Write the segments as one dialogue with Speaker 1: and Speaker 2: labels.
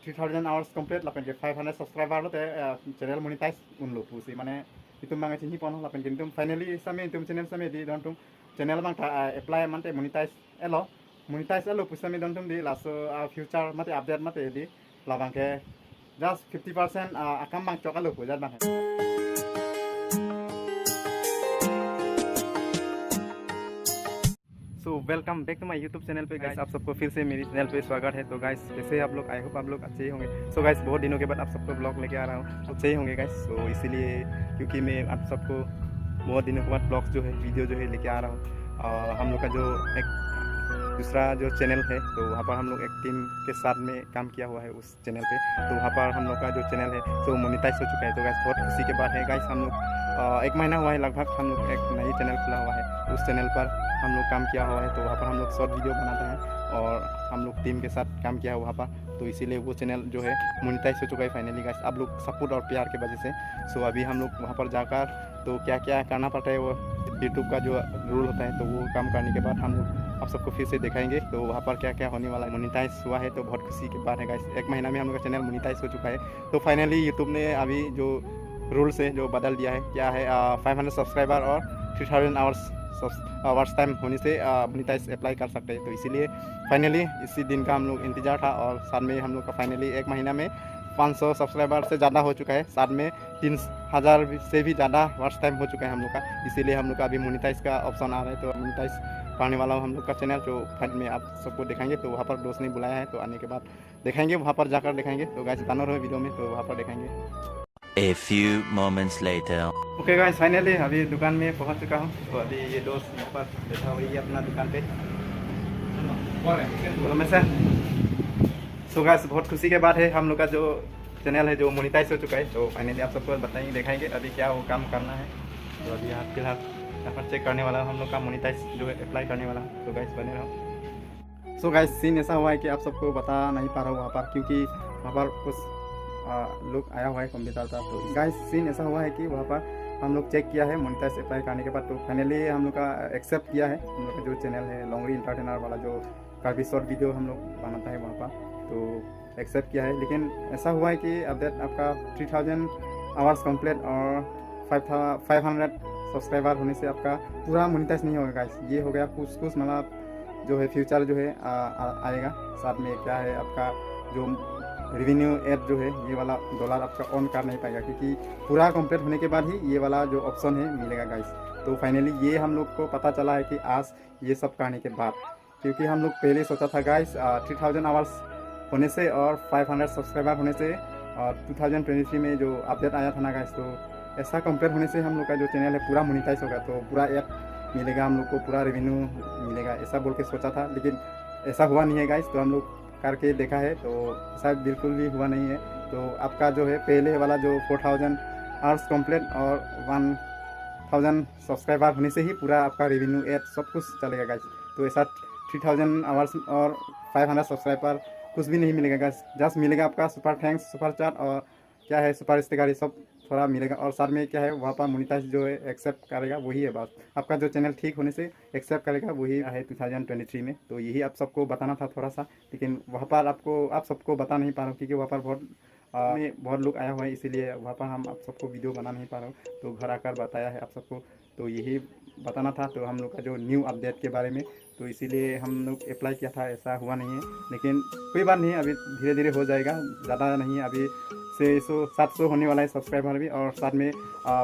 Speaker 1: 3000 hours complete lapen ke 500 subscriber lo te channel monetize unlo pusi mane itum bang chinhi pon lapen ke itum finally same itum channel same di don tum channel bang apply mante monetize elo pusami don tum di laso future mate update mate di labang ke just 50% akam bang chokalo pujat bang so welcome back to my YouTube channel पे guys. आप सबको फिर से मेरी channel पे स्वागत है। तो गाइस कैसे आप लोग, आई होप आप लोग अच्छे ही होंगे। सो गाइस बहुत दिनों के बाद आप सबको ब्लॉग लेके आ रहा हूँ, तो अच्छे ही होंगे गाइस। सो इसीलिए क्योंकि मैं आप सबको बहुत दिनों के बाद ब्लॉग जो है वीडियो जो है लेके आ रहा हूँ। हम लोग का जो एक दूसरा जो चैनल है तो वहाँ पर हम लोग एक टीम के साथ में काम किया हुआ है उस चैनल पे। तो वहाँ पर हम लोग का जो चैनल है तो मोनेटाइज हो चुका है। तो गाइस बहुत खुशी के बात है गाइस। हम लोग 1 महीना हुआ है लगभग, हम लोग एक नई चैनल खुला हुआ है। उस चैनल पर हम लोग काम किया हुआ है। तो वहाँ पर हम लोग शॉर्ट वीडियो बनाते हैं और हम लोग टीम के साथ काम किया है वहाँ पर। तो इसीलिए वो चैनल जो है मोनेटाइज हो चुका है फाइनली गाइस, आप लोग सपोर्ट और प्यार की वजह से। सो अभी हम लोग वहाँ पर जाकर तो क्या क्या करना पड़ता है वो यूट्यूब का जो रूल होता है तो वो काम करने के बाद हम लोग आप सबको फिर से दिखाएंगे। तो वहाँ पर क्या क्या होने वाला है, मोनेटाइज हुआ है तो बहुत खुशी की बात है गाइस। 1 महीना में हम लोग का चैनल मोनेटाइज हो चुका है। तो फाइनली यूट्यूब ने अभी जो रूल्स है जो बदल दिया है, क्या है 500 सब्सक्राइबर और 3000 आवर्स टाइम होने से मोनेटाइज अप्लाई कर सकते हैं। तो इसीलिए फाइनली इसी दिन का हम लोग इंतजार था और साथ में हम लोग का फाइनली 1 महीना में 500 सब्सक्राइबर से ज़्यादा हो चुका है, साथ में 3000 से भी ज़्यादा वॉच टाइम हो चुका है हम लोग का। इसीलिए हम लोग का अभी मोनेटाइज का ऑप्शन आ रहा है। तो मोनेटाइज पाने वाला हम लोग का चैनल जो फ्रंट में आप सबको दिखाएंगे। तो वहाँ पर दोस्त ने बुलाया है, तो आने के बाद दिखाएंगे, वहाँ पर जाकर दिखाएंगे। तो गाइस बना रहे वीडियो में, तो वहाँ पर दिखाएंगे।
Speaker 2: A few moments later.
Speaker 1: Okay guys finally अभी दुकान में पहुँच चुका हूँ। तो अभी ये दोस्त यहाँ पर बैठा हुई है अपना दुकान पे। सो गाइस बहुत खुशी के बात है, हम लोग का जो चैनल है जो मोनेटाइज हो चुका है। तो फाइनली आप सबको बताएंगे, दिखाएंगे अभी क्या वो काम करना है। तो अभी फिलहाल यहाँ पर चेक करने वाला हम लोग का मोनेटाइज जो है अप्लाई करने वाला। तो गाइस बने रहो। सो गाइस सीन ऐसा हुआ है कि आप सबको बता नहीं पा रहा हूँ वहाँ पर, क्योंकि वहाँ पर कुछ लोग आया हुआ है कंप्यूटर का। तो गाइस सीन ऐसा हुआ है कि वहाँ पर हम लोग चेक किया है मोनेटाइज अप्लाई करने के बाद। तो फाइनली हम लोग का एक्सेप्ट किया है। हम लोग का जो चैनल है लॉन्गरी इंटरटेनर वाला जो काफ़ी शॉर्ट वीडियो हम लोग बनाता है वहाँ पर, तो एक्सेप्ट किया है। लेकिन ऐसा हुआ है कि अपडेट आपका 3000 आवर्स कंप्लीट और 500 सब्सक्राइबर होने से आपका पूरा मोनेटाइज नहीं होगा गाइस। ये हो गया कुछ मतलब जो है फ्यूचर जो है आएगा। साथ में क्या है आपका जो रेवेन्यू ऐप जो है ये वाला डॉलर आपका ऑन कर नहीं पाएगा, क्योंकि पूरा कंप्लीट होने के बाद ही ये वाला जो ऑप्शन है मिलेगा गाइस। तो फाइनली ये हम लोग को पता चला है कि आज ये सब करने के बाद, क्योंकि हम लोग पहले सोचा था गाइस 3000 आवर्स होने से और 500 सब्सक्राइबर होने से और 2023 में जो अपडेट आया था ना गाइस, तो ऐसा कंप्लीट होने से हम लोग का जो चैनल है पूरा मोनेटाइज होगा, तो पूरा ऐप मिलेगा हम लोग को, पूरा रेवेन्यू मिलेगा, ऐसा बोल के सोचा था। लेकिन ऐसा हुआ नहीं है गाइस। तो हम लोग करके देखा है तो ऐसा बिल्कुल भी हुआ नहीं है। तो आपका जो है पहले वाला जो 4000 आवर्स कंप्लीट और 1000 सब्सक्राइबर होने से ही पूरा आपका रेवेन्यू ऐड सब कुछ चलेगा गाइस। तो ऐसा 3000 आवर्स और 500 सब्सक्राइबर कुछ भी नहीं मिलेगा गाइस। जस्ट मिलेगा आपका सुपर थैंक्स, सुपर चैट और क्या है सुपर स्टिकर, ये सब थोड़ा मिलेगा। और साथ में क्या है वहाँ पर मोनेटाइज जो है एक्सेप्ट करेगा वही है बात। आपका जो चैनल ठीक होने से एक्सेप्ट करेगा वही है 2023 में। तो यही आप सबको बताना था थोड़ा सा, लेकिन वहाँ पर आप सबको बता नहीं पा रहा हूँ, क्योंकि वहाँ पर बहुत लोग आया हुआ है, इसीलिए वहाँ पर हम आप सबको वीडियो बना नहीं पा रहा हूँ। तो घर आकर बताया है आप सबको, तो यही बताना था। तो हम लोग का जो न्यू अपडेट के बारे में, तो इसीलिए हम लोग अप्लाई किया था, ऐसा हुआ नहीं है। लेकिन कोई बात नहीं, अभी धीरे धीरे हो जाएगा, ज़्यादा नहीं, अभी 600-700 होने वाला है सब्सक्राइबर भी, और साथ में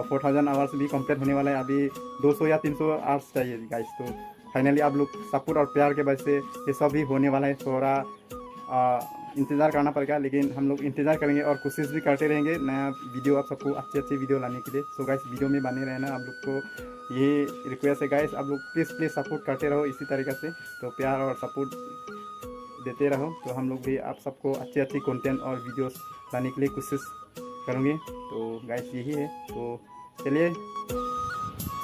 Speaker 1: 4000 आवर्स भी कंप्लीट होने वाला है। अभी 200 या 300 आवर्स चाहिए गाइस। तो फाइनली आप लोग सपोर्ट और प्यार के वजह से ये सब भी होने वाला है। थोड़ा इंतज़ार करना पड़ेगा, लेकिन हम लोग इंतज़ार करेंगे और कोशिश भी करते रहेंगे नया वीडियो आप सबको अच्छी वीडियो लाने के लिए। सो गाइस वीडियो में बने रहना, आप लोग को ये रिक्वेस्ट है गाइस, आप लोग प्लीज़ सपोर्ट करते रहो इसी तरीके से। तो प्यार और सपोर्ट देते रहो, तो हम लोग भी आप सबको अच्छी कंटेंट और वीडियोस लाने के लिए कोशिश करूँगी। तो गाइस यही है। तो चलिए,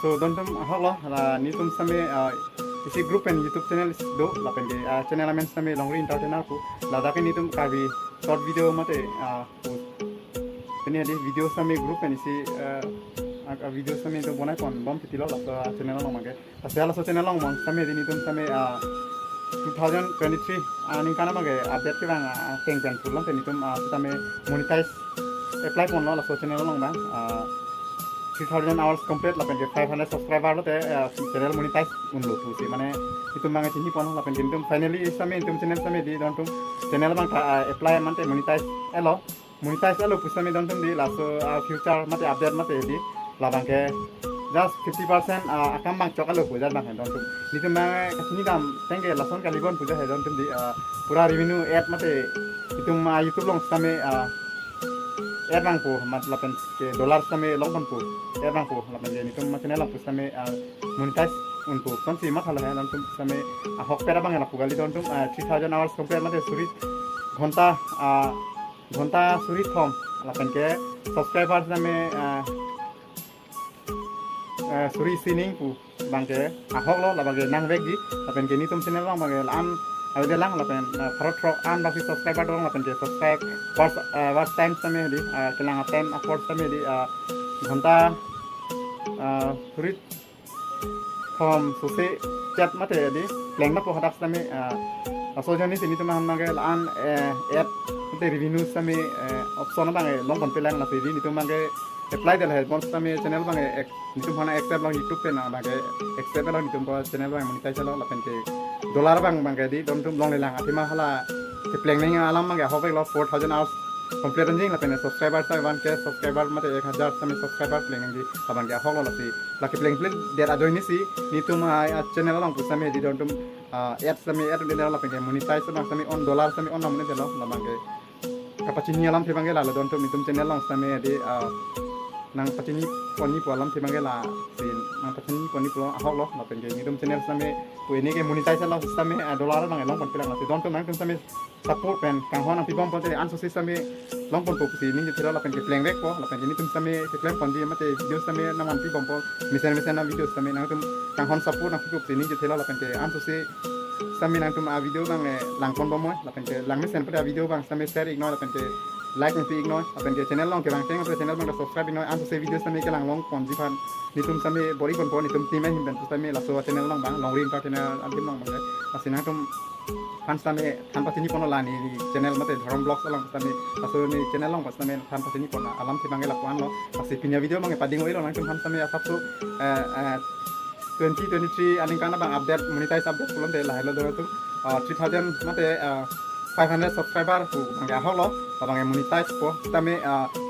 Speaker 1: सो दोनों हलो नितुम समय isi grup pen YouTube channel do lapen ke channel amen same longri entertainer ko lada ke nitum kabi short video mate ini adi video same grup pen isi video same to bonai pon bom pitilo la channel long mage asala so channel long mon same di nitum same 2023 ani kana mage update ke bang teng pen pulang teni tum kita me monetize apply pon lo la so channel long bang 3000 hours complete la pen 500 subscriber lo te channel monetize unlo tu si mane itu bang chini pon la pen tum finally same tum channel same di don tum channel bang apply man te monetize elo pusame don tum di la so future mate update mate di la bang ke just 50% akan bang cokal lo puja bang don tum ni tum bang kasini dam tenge lason kalibon puja he don tum di pura revenue ad mate itu YouTube long same ad bang po मतलब के dollar समें long pon po ad bang po मतलब ni tum channel lang po same monetize unpo ton si mathal hai don tum same hok pera bang la pugali don tum 3000 hours complete mate suri घंटा suri thom lapen ke subscriber same suri sining pu bangke ahok lo labage nang vegi lapen ke ni tum channel lang bage an ade lang lapen farot an basi subscriber dong lapen ke subscribe watch time same di kelang time upload same di घंटा suri thom suse chat mate di leng ma po hadak same aso jani sini tum han mage an ad te revenue same option bang long kon pelang la pedi ni tum mage apply del hai bon same channel bang ni tum hana accept lang YouTube pe na bage accept lang ni tum channel bang monetize la pen ke dollar bang di dom tum long le lang atima hala ke pleng neng alam mage hobe lo 4000 hours complete jing la pen subscriber sa 1k subscriber mate 1000 same subscriber pleng di abang ke hok lo la ke pleng der ajoin ni si ni tum channel lang pusame di dom tum ad same ad de la pen ke monetize bang same on dollar same on namne de lo la bang ke kapacini alam te bang la don tum ni tum channel lang same di nang patini poni polam te bang la sin nang patini poni polo ahok lo la pen ke ni tum channel same ku ini ke monetize la same dollar bang long pon pelang la don tum nang tum same support pen kang hon pi bom pon te an so same long pon pok si ni je thira la pen ke pleng vek po la pen ni tum same ke klem pon di mate video same naman pi bom po misen na video same nang tum kang hon support na puk si ni je thira la pen ke an so se same nang tum video bang lang pon bom mo la pen ke lang misen pada video bang same share ignore la pen ke like and ignore apen ke channel long ke bang teng channel bang subscribe ignore an se video same ke lang long pon ji phan ni tum same bori pon pon ni tum tim him ben same la so channel long bang long rin ta channel an tim long bang asina tum phan same than patini pon la ni channel mate dharam blog long same aso ni channel long same than patini pon alam ti bang la kwan lo asi pinya video bang pading oi lo nang tum phan same asap so 2023 aning kana bang update monetize update pulon de la hello do tum 3000 mate 500 subscriber pu bang ahok lo bang monetize po tame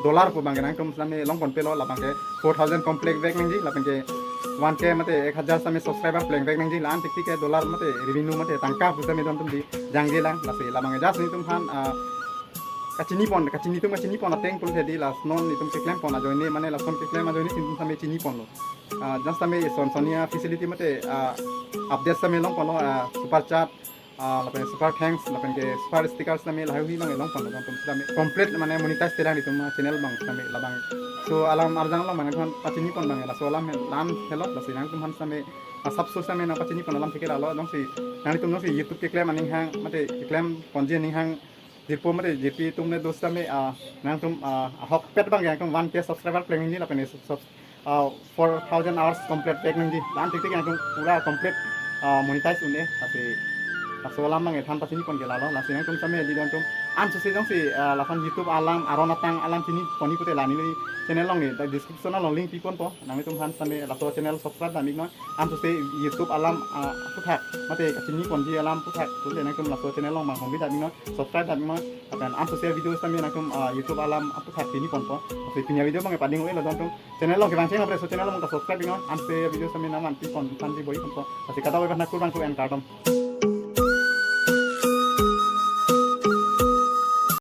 Speaker 1: dollar pu bang nang tum same long pon pe lo la bang ke 4000 complete vek nang ji la bang ke 1k mate 1000 same subscriber pleng vek nang ji lan tik ke dollar mate revenue mate tangka pu same don tum di jang ge lang la se la bang jas ni tum han kachini pon ateng pun thedi la non ni tum ke claim pon a join ni mane la son ke claim a join ni tum same chini pon lo just same sonia facility mate update same long pon lo super chat lapen super thanks lapen ke super stickers same la hui bang long pon don tum same complete mane monetize telang ni tum channel bang same la bang so alam arjang long mane thon pachini pon bang la so alam lam hello la sinang tum han same sab so same na pachini pon alam thike la lo dong si nang tum dong si YouTube ke claim aning hang mate claim ponji aning hang dirpo mate jp tum ne dos same nang tum hok pet bang yang tum 1k subscriber pleng ni lapen 4000 hours complete pek nang ji lan tik yang tum pura complete monetize une ase asolam mang than pasini pon gela lo la sinang tum same di don tum an so se dong si la fan YouTube alam aron atang alam sini poni pute la ni channel long ni description long link pi pon po nang tum han same la so channel subscribe da mik no an so se YouTube alam puthak mate sini pon di alam puthak tu le nang tum la so channel long mang hom bi da mik no subscribe da mik no akan an so se video same nang tum YouTube alam puthak sini pon po se pinya video mang pading oi lo don tum channel long ke bang cheng so channel long ka subscribe mik no an se video same na man pi pon tan di bori pon po se kata oi ban na kur bang tu en kartom